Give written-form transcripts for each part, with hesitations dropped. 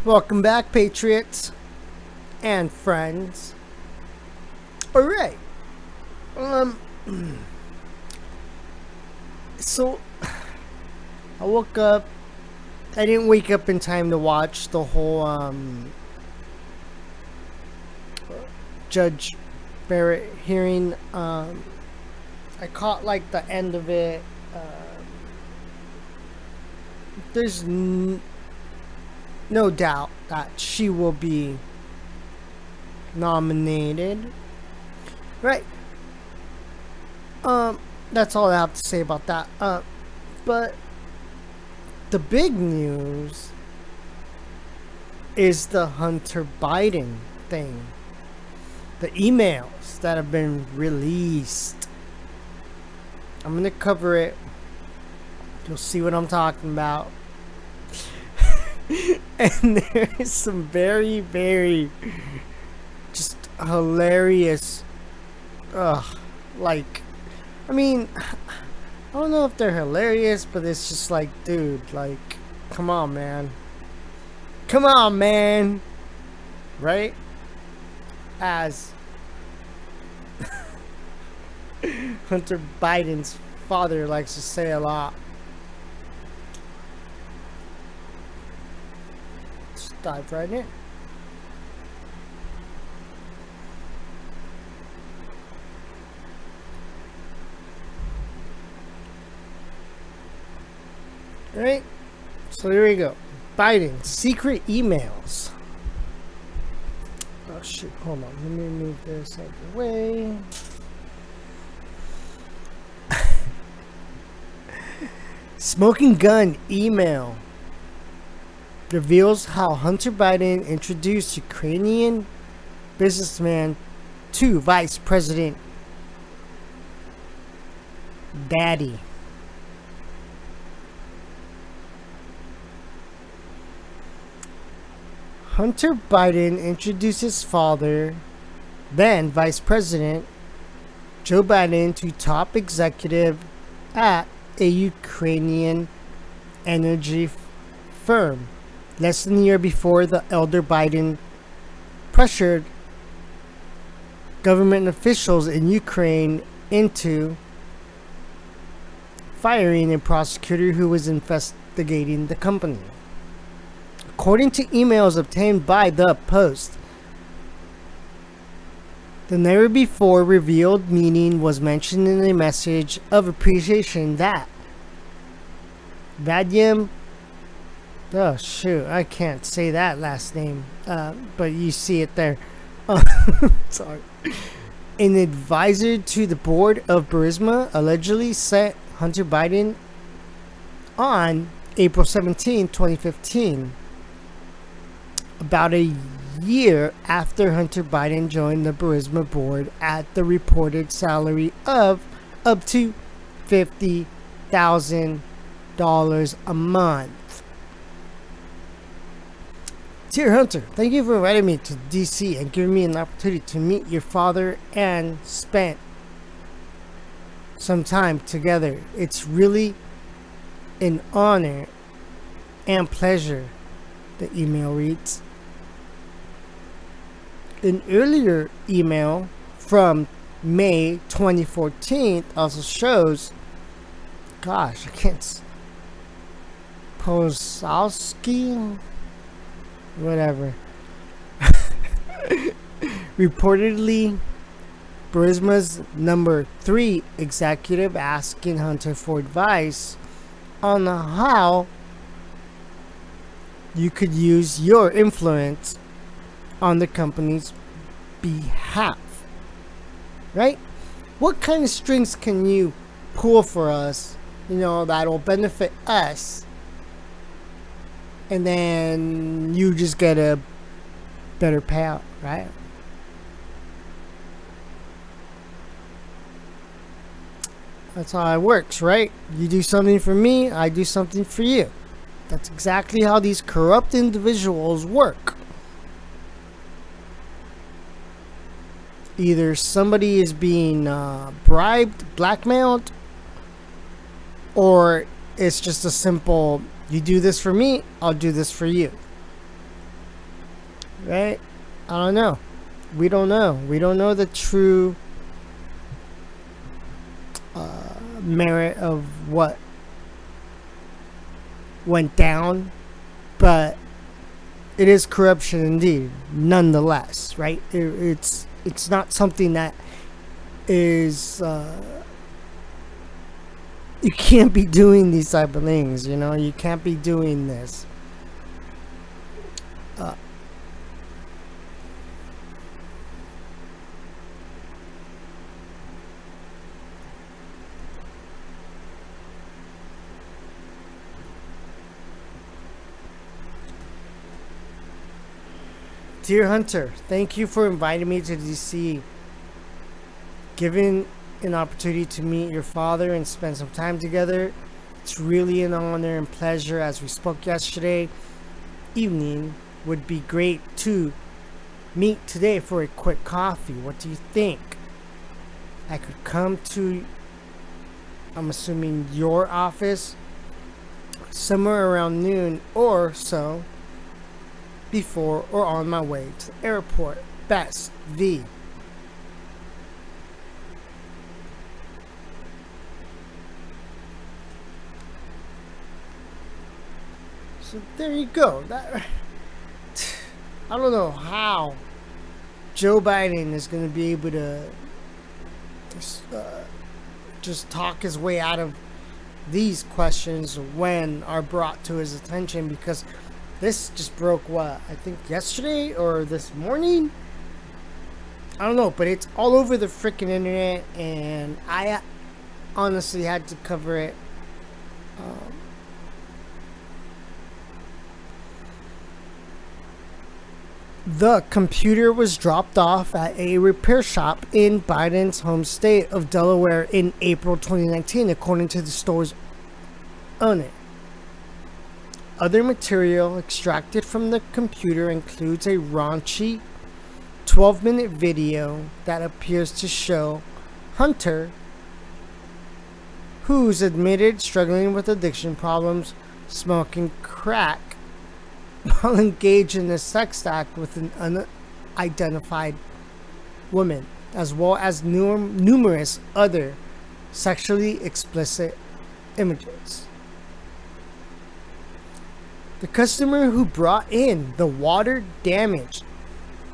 Welcome back, Patriots and friends. Alright. So I woke up. I didn't wake up in time to watch the whole Judge Barrett hearing. I caught like the end of it. There's no doubt that she will be nominated, right? That's all I have to say about that. But the big news is the Hunter Biden thing. The emails that have been released. I'm gonna cover it. You'll see what I'm talking about. And there is some very, very just hilarious, like, I mean, I don't know if they're hilarious, but it's just like, dude, like, come on, man. Come on, man. Right? As Hunter Biden's father likes to say a lot. Let's dive right in. Right? So here we go. Biden secret emails. Oh shit, hold on. Let me move this out of the way. Smoking gun email reveals how Hunter Biden introduced Ukrainian businessman to Vice President Daddy. Hunter Biden introduced his father, then Vice President Joe Biden, to top executive at a Ukrainian energy firm less than a year before the elder Biden pressured government officials in Ukraine into firing a prosecutor who was investigating the company. According to emails obtained by the Post, the never before revealed meeting was mentioned in a message of appreciation that Vadim, oh shoot, I can't say that last name, but you see it there. Sorry. An advisor to the board of Burisma allegedly sent Hunter Biden on April 17, 2015. About a year after Hunter Biden joined the Burisma board at the reported salary of up to $50,000 a month. Dear Hunter, thank you for inviting me to DC and giving me an opportunity to meet your father and spend some time together. It's really an honor and pleasure, the email reads. An earlier email from May 2014 also shows, gosh, I can't, Posowski, whatever, reportedly Burisma's number 3 executive asking Hunter for advice on how you could use your influence on the company's behalf, right? What kind of strings can you pull for us, you know, that'll benefit us, and then you just get a better payout, right? That's how it works, right? You do something for me, I do something for you. That's exactly how these corrupt individuals work. Either somebody is being bribed, blackmailed, or it's just a simple, you do this for me, I'll do this for you. right? I don't know. We don't know. We don't know the true merit of what went down, but it is corruption indeed, nonetheless, right? It's not something that is you can't be doing these type of things, you know. You can't be doing this. Dear Hunter, thank you for inviting me to DC. Given an opportunity to meet your father and spend some time together, it's really an honor and pleasure. As we spoke yesterday evening, would be great to meet today for a quick coffee. What do you think? I could come to, I'm assuming, your office somewhere around noon or so, before or on my way to the airport. Best, V. So there you go. That, I don't know how Joe Biden is going to be able to just talk his way out of these questions when are brought to his attention, because this just broke, what, I think yesterday or this morning? I don't know, but it's all over the freaking internet, and I honestly had to cover it. The computer was dropped off at a repair shop in Biden's home state of Delaware in April 2019, according to the store's owner. Other material extracted from the computer includes a raunchy 12-minute video that appears to show Hunter, who's admitted struggling with addiction problems, smoking crack while engaged in a sex act with an unidentified woman, as well as numerous other sexually explicit images. The customer who brought in the water-damaged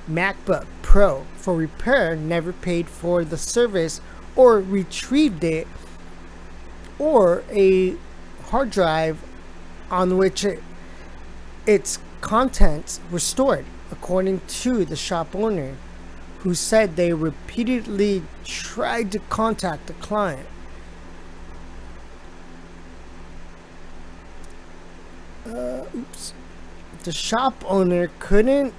MacBook Pro for repair never paid for the service or retrieved it or a hard drive on which its contents were stored, according to the shop owner, who said they repeatedly tried to contact the client. The shop owner couldn't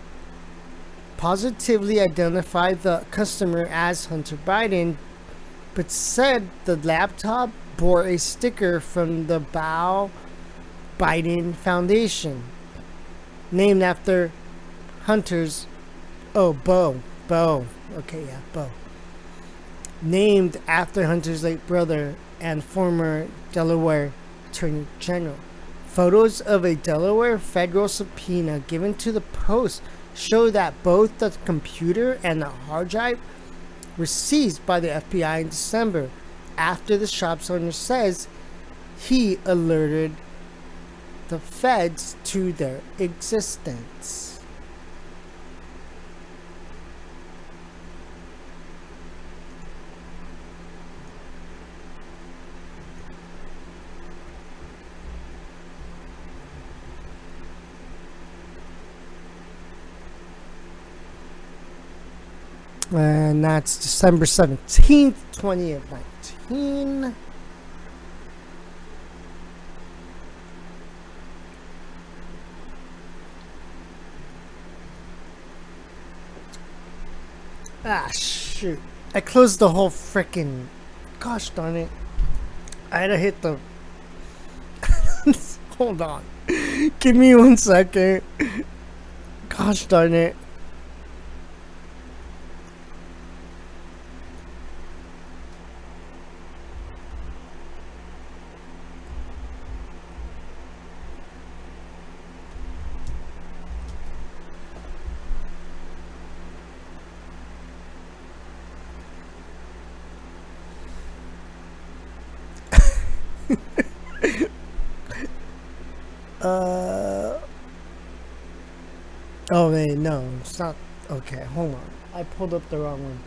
positively identify the customer as Hunter Biden, but said the laptop bore a sticker from the Beau Biden Foundation, named after Hunter's, Beau, okay, yeah, Beau, named after Hunter's late brother and former Delaware Attorney General. Photos of a Delaware federal subpoena given to the Post show that both the computer and the hard drive were seized by the FBI in December, after the shop's owner says he alerted the feds to their existence. And that's December 17th, 2019. Ah, shoot. I closed the whole frickin'... Gosh darn it. I had to hit the... Hold on. Give me 1 second. Gosh darn it. Oh wait, no, it's not. Okay, hold on. I pulled up the wrong one.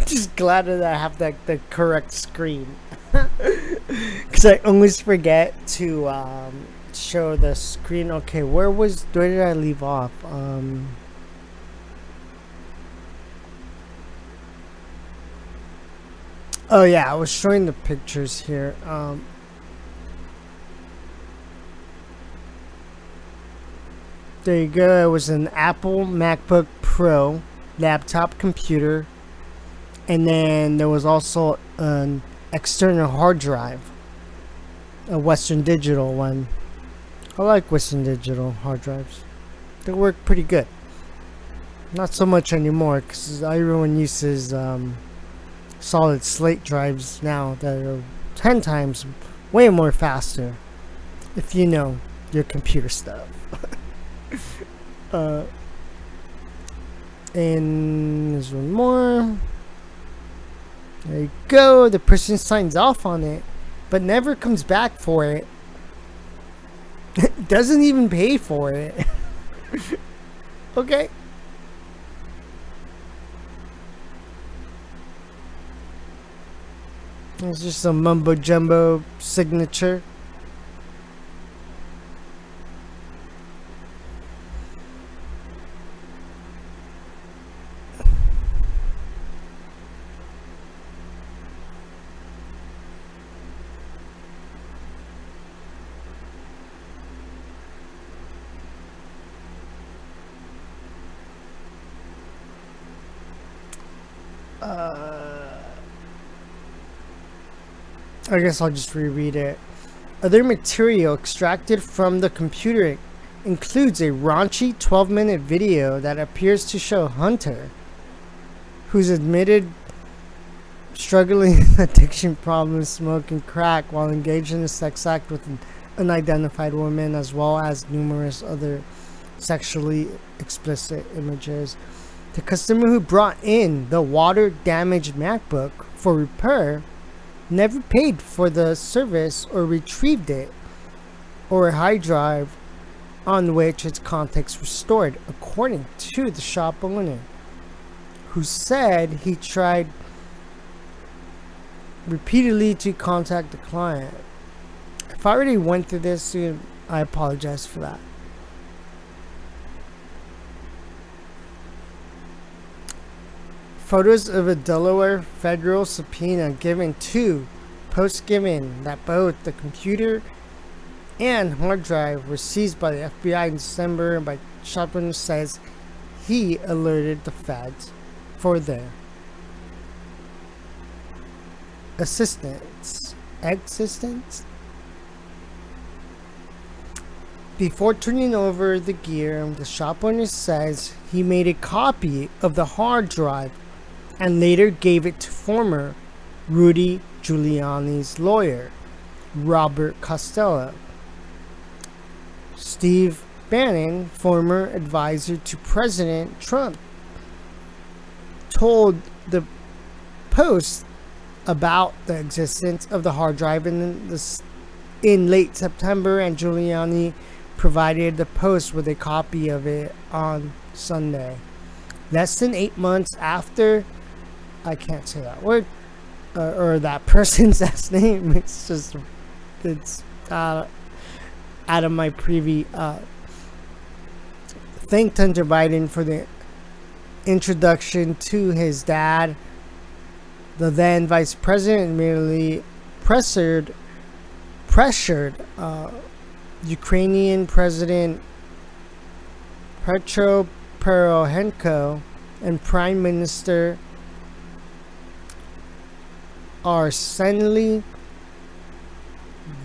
Just glad that I have the correct screen. Because I always forget to show the screen. Okay, where did I leave off? Oh yeah, I was showing the pictures here. There you go. It was an Apple MacBook Pro laptop computer. And then there was also an external hard drive, a Western Digital one. I like Western Digital hard drives. They work pretty good. Not so much anymore because everyone uses solid slate drives now that are 10 times way more faster if you know your computer stuff. And there's one more. There you go. The person signs off on it, but never comes back for it. Doesn't even pay for it. Okay. It's just a mumbo jumbo signature. I guess I'll just reread it. Other material extracted from the computer includes a raunchy 12-minute video that appears to show Hunter, who's admitted struggling with addiction problems, smoking crack while engaged in a sex act with an unidentified woman, as well as numerous other sexually explicit images. The customer who brought in the water-damaged MacBook for repair never paid for the service or retrieved it, or a hard drive on which its contents were stored, according to the shop owner, who said he tried repeatedly to contact the client. If I already went through this, I apologize for that. Photos of a Delaware federal subpoena given to post-given that both the computer and hard drive were seized by the FBI in December, and by Shopper says he alerted the feds for their assistance. Before turning over the gear, the shop owner says he made a copy of the hard drive and later gave it to former Rudy Giuliani's lawyer, Robert Costello. Steve Bannon, former advisor to President Trump, told the Post about the existence of the hard drive in late September, and Giuliani provided the Post with a copy of it on Sunday. Less than 8 months after, I can't say that word, or that person's last name. It's just, it's out of my preview. Thanked Hunter Biden for the introduction to his dad. The then vice president merely pressured Ukrainian President Petro Poroshenko and Prime Minister Arseniy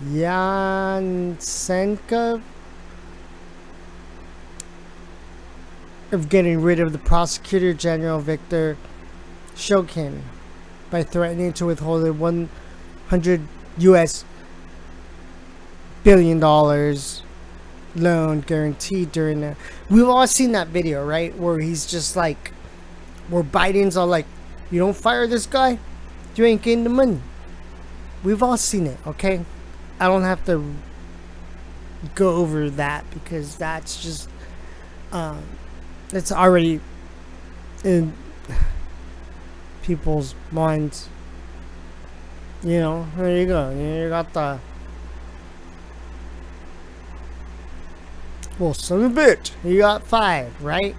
Yatsenyuk of getting rid of the Prosecutor General Viktor Shokin by threatening to withhold a $100 billion loan guaranteed during the... We've all seen that video, right? Where he's just like... Where Biden's all like, you don't fire this guy, you ain't getting the money. We've all seen it, okay? I don't have to go over that because that's just... it's already in people's minds. You know, there you go. You got the... Well, son of a bitch, you got 5, right?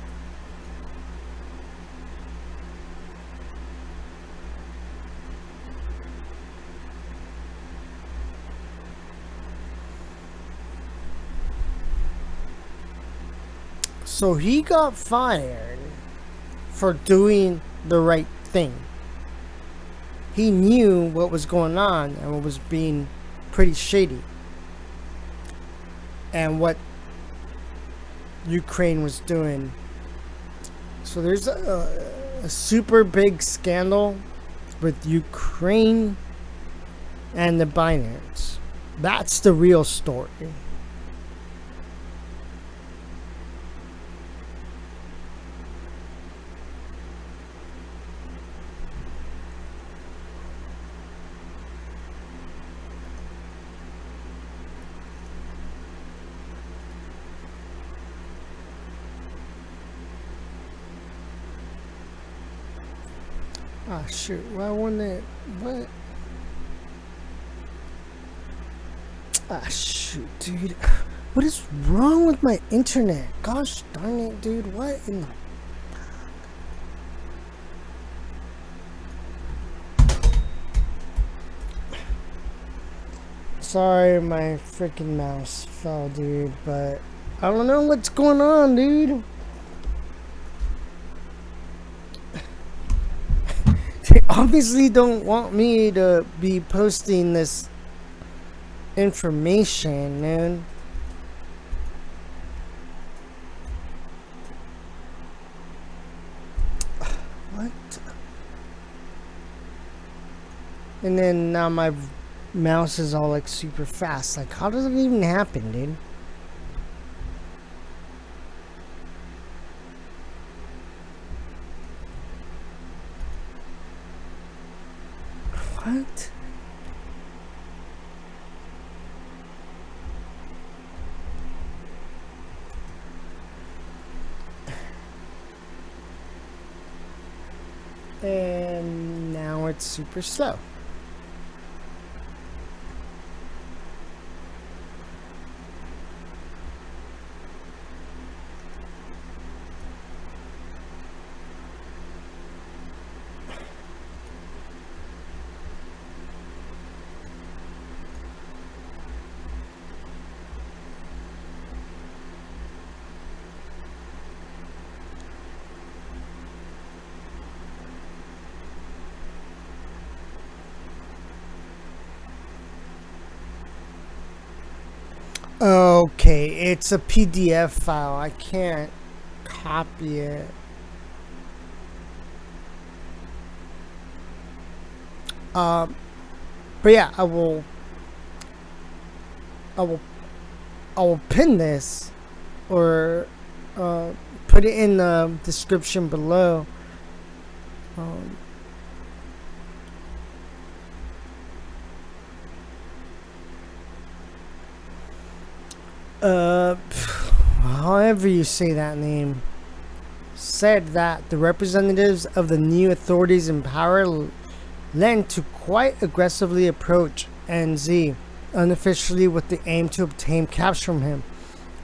So he got fired for doing the right thing. He knew what was going on and what was being pretty shady. And what Ukraine was doing. So there's a super big scandal with Ukraine and the Binance. That's the real story. Ah, shoot. Why wouldn't it? What? Ah, shoot, dude. What is wrong with my internet? Gosh darn it, dude. What in the... Sorry, my freaking mouse fell, dude. But I don't know what's going on, dude. They obviously don't want me to be posting this information, man. What? And then now my mouse is all like super fast. Like, how does it even happen, dude? What? And now it's super slow. Okay, it's a PDF file. I can't copy it. But yeah, I will pin this or put it in the description below. However you say that name, said that the representatives of the new authorities in power led to quite aggressively approach NZ unofficially with the aim to obtain cash from him.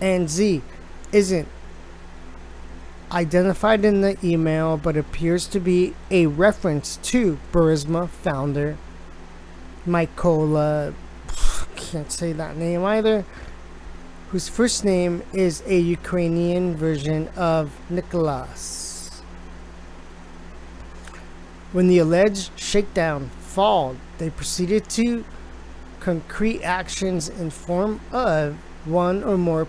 NZ isn't identified in the email, but appears to be a reference to Burisma founder Mykola, can't say that name either, whose first name is a Ukrainian version of Nicholas. When the alleged shakedown failed, they proceeded to concrete actions in form of one or more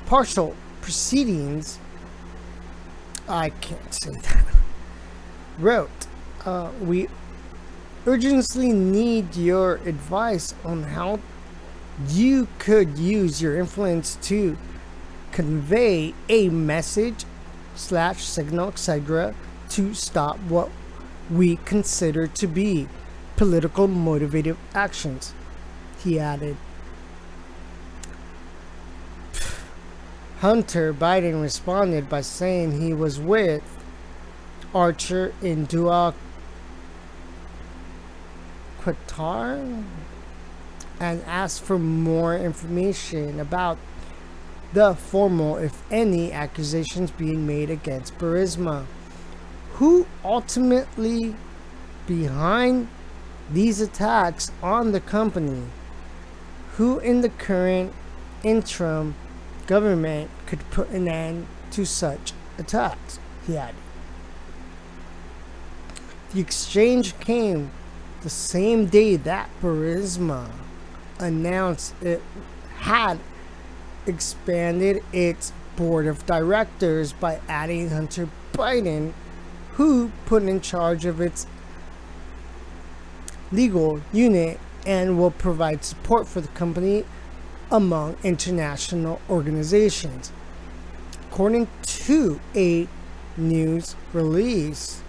partial proceedings. I can't say that. Wrote, we urgently need your advice on how you could use your influence to convey a message / signal, etc., to stop what we consider to be political motivated actions, he added. Hunter Biden responded by saying he was with Archer in Doha, Qatar, and asked for more information about the formal, if any, accusations being made against Burisma. Who ultimately behind these attacks on the company? Who in the current interim government could put an end to such attacks, he added. The exchange came the same day that Burisma announced it had expanded its board of directors by adding Hunter Biden, who put in charge of its legal unit and will provide support for the company among international organizations. According to a news release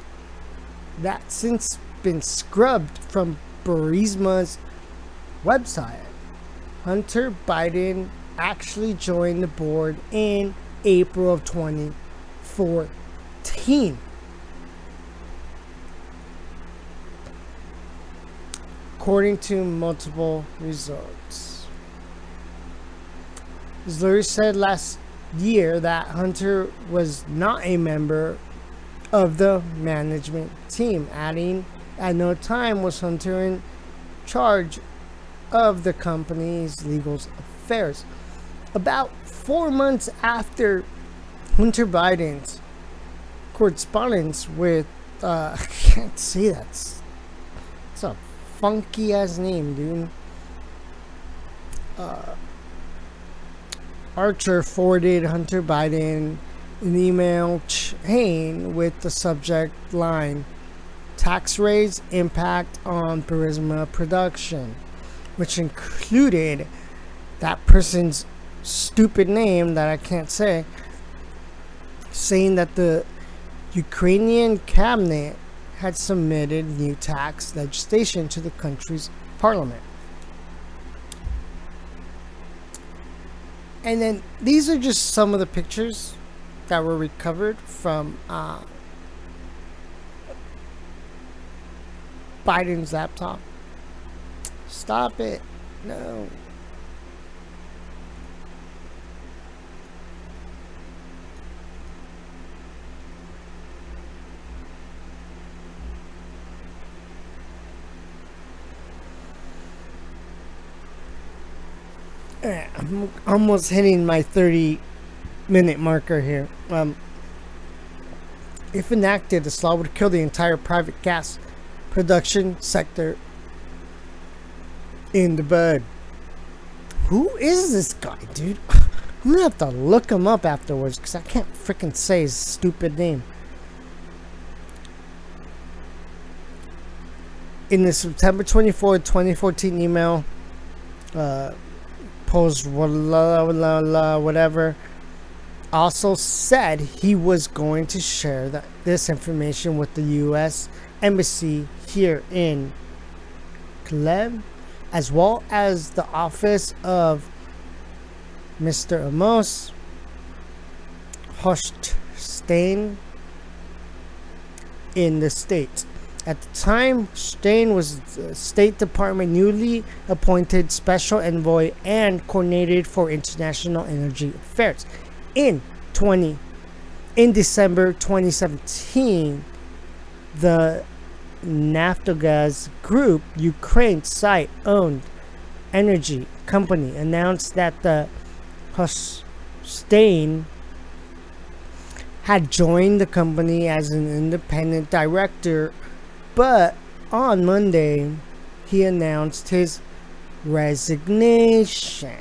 that's since been scrubbed from Burisma's website, Hunter Biden actually joined the board in April of 2014. According to multiple results. Zuri said last year that Hunter was not a member of the management team, adding, at no time was Hunter in charge of the company's legal affairs. About 4 months after Hunter Biden's correspondence with, I can't say that. It's a funky ass name, dude. Archer forwarded Hunter Biden an email chain with the subject line, tax raise impact on Burisma production, which included that person's stupid name that I can't say, saying that the Ukrainian cabinet had submitted new tax legislation to the country's parliament. And then these are just some of the pictures that were recovered from Biden's laptop. Stop it. No. I'm almost hitting my 30-minute marker here. If enacted, this law would kill the entire private gas production sector in the bud. Who is this guy, dude? I'm gonna have to look him up afterwards because I can't freaking say his stupid name. In the September 24, 2014 email, post whatever, also said he was going to share this information with the U.S. Embassy here in Kiev, as well as the office of Mr. Amos Hochstein in the States. At the time, Stein was the State Department newly appointed special envoy and coordinator for international energy affairs. In December 2017, the Naftogaz Group, Ukraine site-owned energy company, announced that the Stein had joined the company as an independent director, but on Monday he announced his resignation.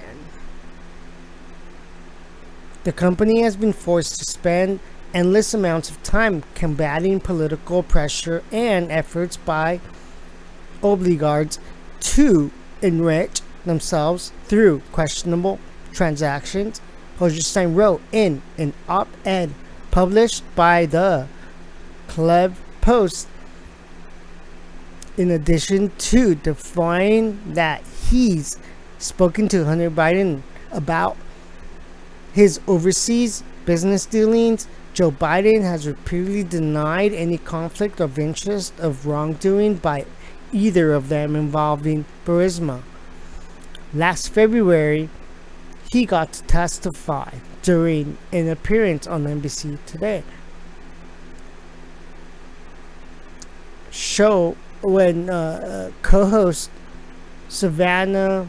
The company has been forced to spend endless amounts of time combating political pressure and efforts by oligarchs to enrich themselves through questionable transactions, Hojerstein wrote in an op-ed published by the Kiev Post. In addition to defying that he's spoken to Hunter Biden about his overseas business dealings, Joe Biden has repeatedly denied any conflict of interest of wrongdoing by either of them involving Burisma. Last February, he got to testify during an appearance on NBC Today show when co-host Savannah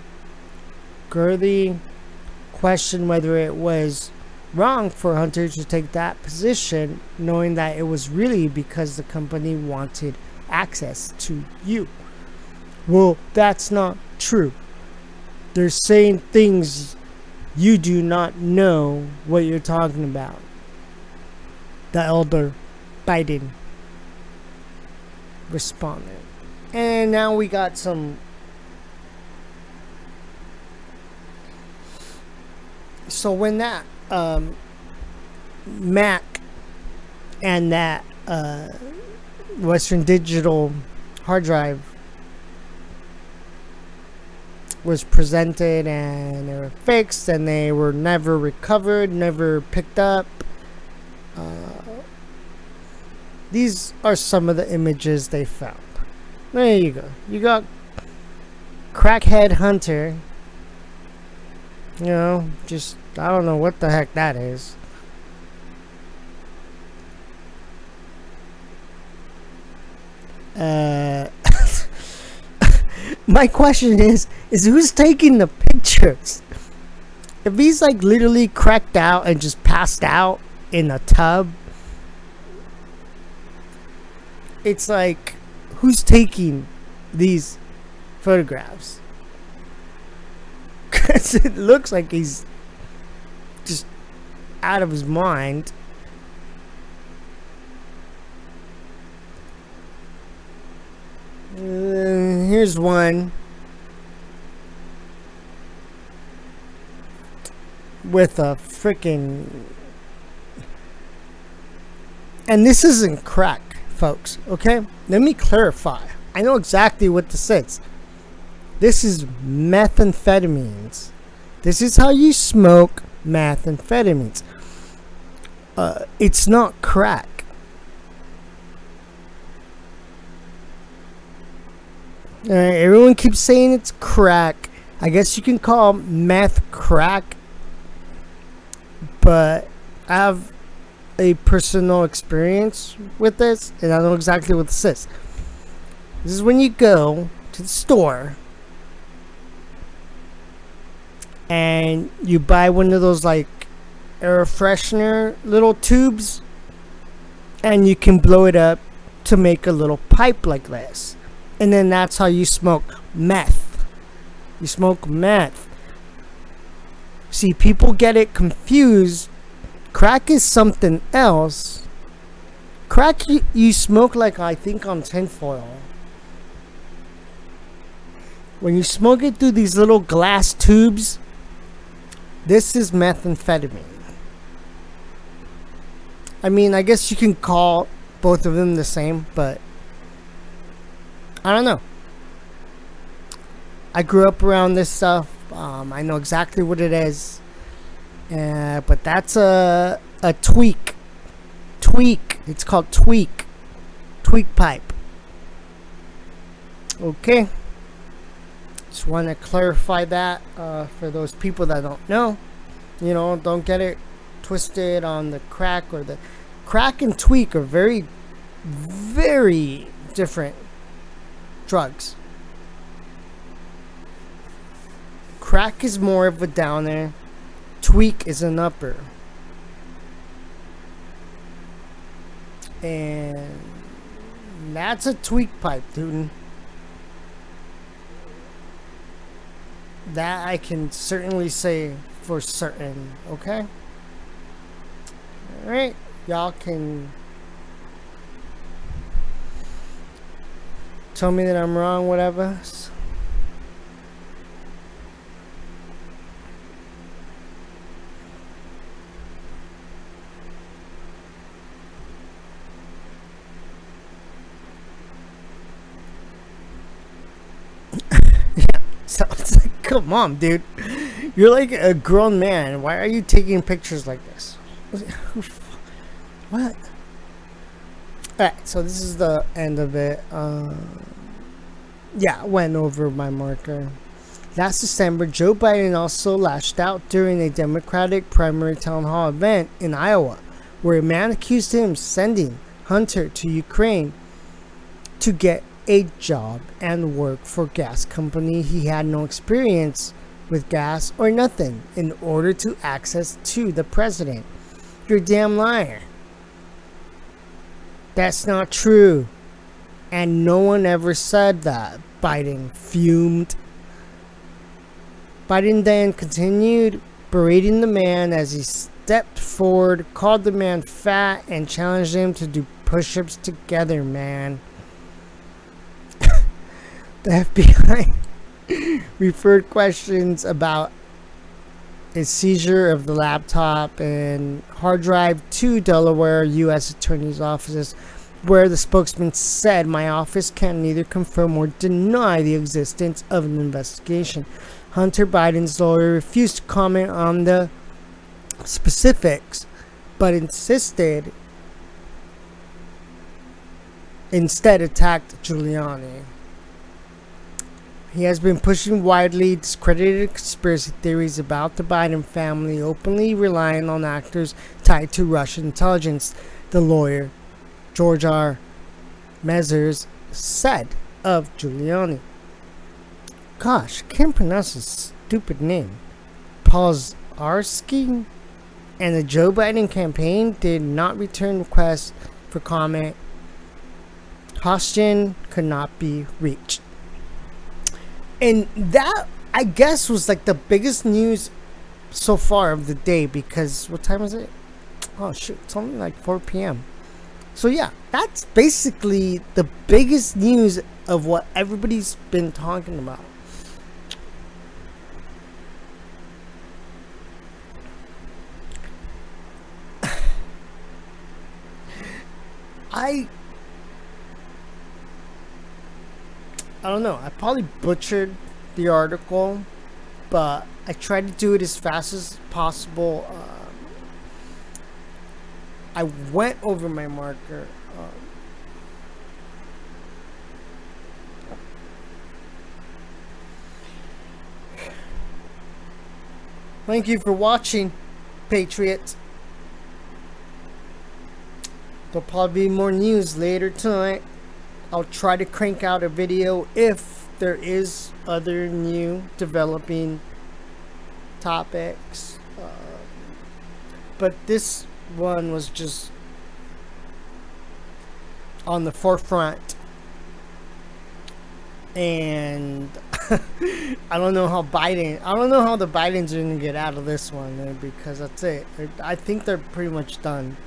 Gurley questioned whether it was wrong for Hunter to take that position, knowing that it was really because the company wanted access to you. Well, that's not true. They're saying things you do not know what you're talking about. The elder Biden responded. And now we got some. So when that Mac and that Western Digital hard drive was presented and they were fixed and they were never recovered, never picked up, these are some of the images they found. There you go. You got Crackhead Hunter. You know, just, I don't know what the heck that is. My question is who's taking the pictures? If he's like literally cracked out and just passed out in a tub, it's like, who's taking these photographs? Because it looks like he's just out of his mind. Here's one with a freaking, and this isn't crack, folks, okay? Let me clarify. I know exactly what this is. This is methamphetamines. This is how you smoke methamphetamines. It's not crack. Everyone keeps saying it's crack. I guess you can call meth crack, but I have a personal experience with this, and I know exactly what this is. This is when you go to the store and you buy one of those like air freshener little tubes, and you can blow it up to make a little pipe like this. And then that's how you smoke meth. You smoke meth. See, people get it confused. Crack is something else. Crack you smoke like, I think, on tinfoil. When you smoke it through these little glass tubes, this is methamphetamine. I mean, I guess you can call both of them the same, but I don't know. I grew up around this stuff. I know exactly what it is. But that's a tweak. Tweak. It's called tweak. Tweak pipe. Okay. Just want to clarify that for those people that don't know. You know, don't get it twisted on the crack or the crack and tweak are very, very different drugs. Crack is more of a downer. Tweak is an upper. And that's a tweak pipe, dude. That I can certainly say for certain, okay? Alright, y'all can tell me that I'm wrong, whatever. So it's like, come on, dude. You're like a grown man. Why are you taking pictures like this? What? Alright, so this is the end of it. Yeah, I went over my marker. Last December, Joe Biden also lashed out during a Democratic primary town hall event in Iowa, where a man accused him of sending Hunter to Ukraine to get a job and work for gas company he had no experience with gas or nothing in order to access to the president. You're a damn liar. That's not true. And no one ever said that. Biden fumed. Biden then continued berating the man as he stepped forward, called the man fat, and challenged him to do push-ups together, man. The FBI referred questions about his seizure of the laptop and hard drive to Delaware U.S. Attorney's offices, where the spokesman said, "My office can neither confirm or deny the existence of an investigation." Hunter Biden's lawyer refused to comment on the specifics, but instead attacked Giuliani. He has been pushing widely discredited conspiracy theories about the Biden family, openly relying on actors tied to Russian intelligence, the lawyer George R. Mezzers said of Giuliani. Gosh, I can't pronounce his stupid name. Pozarski. And the Joe Biden campaign did not return requests for comment. Hostin could not be reached. And that, I guess, was like the biggest news so far of the day, because what time is it? Oh shoot, it's only like 4 p.m. So yeah, that's basically the biggest news of what everybody's been talking about. I don't know. I probably butchered the article, but I tried to do it as fast as possible. I went over my marker. Thank you for watching, Patriots. There'll probably be more news later tonight. I'll try to crank out a video if there is other new developing topics. But this one was just on the forefront. And I don't know how the Bidens are going to get out of this one, because that's it. I think they're pretty much done.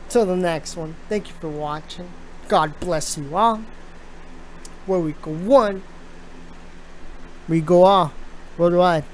Till the next one. Thank you for watching. God bless you all. Where we go one, we go all. Worldwide.